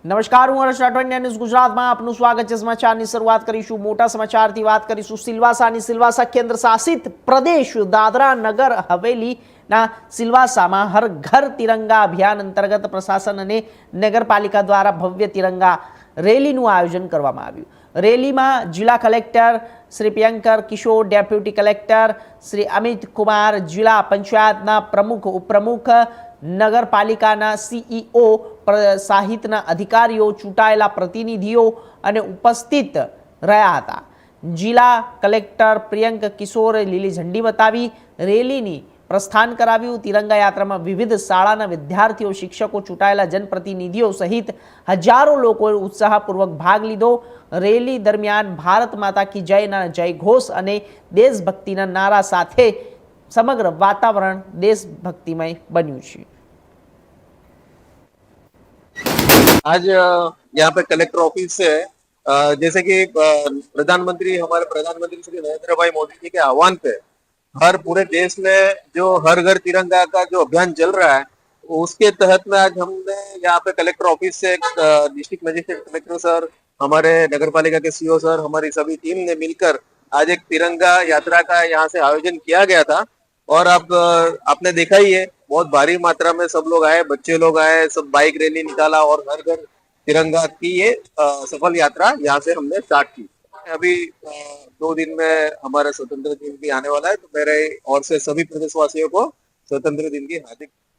નમસ્કાર, હું હર્ષ રાઠોડ, ન્યૂઝ ગુજરાતમાં આપનું સ્વાગત છે। સમાચારની શરૂઆત કરીશું મોટા સમાચારથી। વાત કરીશું સિલવાસાની। સિલવાસા કેન્દ્ર શાસિત પ્રદેશ દાદરા નગર હવેલીના સિલવાસામાં હર ઘર તિરંગા અભિયાન અંતર્ગત પ્રશાસન અને નગરપાલિકા દ્વારા ભવ્ય તિરંગા રેલીનું આયોજન કરવામાં આવ્યું। રેલીમાં જિલ્લા કલેક્ટર શ્રી પ્રિયંકર કિશોર, ડેપ્યુટી કલેક્ટર શ્રી અમિત કુમાર, જિલ્લા પંચાયતના પ્રમુખ, ઉપપ્રમુખ, નગરપાલિકાના સીઈઓ સહિતના અધિકારીઓ, ચૂંટાયેલા પ્રતિનિધિઓ અને ઉપસ્થિત રહ્યા હતા। જિલ્લા કલેક્ટર પ્રિયંક કિશોરે લીલી ઝંડી બતાવી રેલીની પ્રસ્થાન કરાવ્યું। તિરંગા યાત્રામાં વિવિધ શાળાના વિદ્યાર્થીઓ, શિક્ષકો, ચૂંટાયેલા જનપ્રતિનિધિઓ સહિત હજારો લોકોએ ઉત્સાહપૂર્વક ભાગ લીધો। રેલી દરમિયાન ભારત માતા કી જયના જયઘોષ અને દેશભક્તિના નારા સાથે સમગ્ર વાતાવરણ દેશભક્તિમય બન્યું છે। आज यहाँ पे कलेक्टर ऑफिस से जैसे कि हमारे प्रधानमंत्री श्री नरेंद्र भाई मोदी जी के आह्वान पे हर पूरे देश में जो हर घर तिरंगा का जो अभियान चल रहा है, उसके तहत में आज हमने यहाँ पे कलेक्टर ऑफिस से डिस्ट्रिक्ट मजिस्ट्रेट कलेक्टर सर, हमारे नगर पालिका के सीओ सर, हमारी सभी टीम ने मिलकर आज एक तिरंगा यात्रा का यहाँ से आयोजन किया गया था। और अब आपने देखा ही है, बहुत भारी मात्रा में सब लोग आए, बच्चे लोग आए, सब बाइक रैली निकाला और घर घर तिरंगा की ये सफल यात्रा यहाँ से हमने स्टार्ट की। अभी 2 दिन में हमारा स्वतंत्र दिन भी आने वाला है, तो मेरे और से सभी प्रदेशवासियों को स्वतंत्र दिन की हार्दिक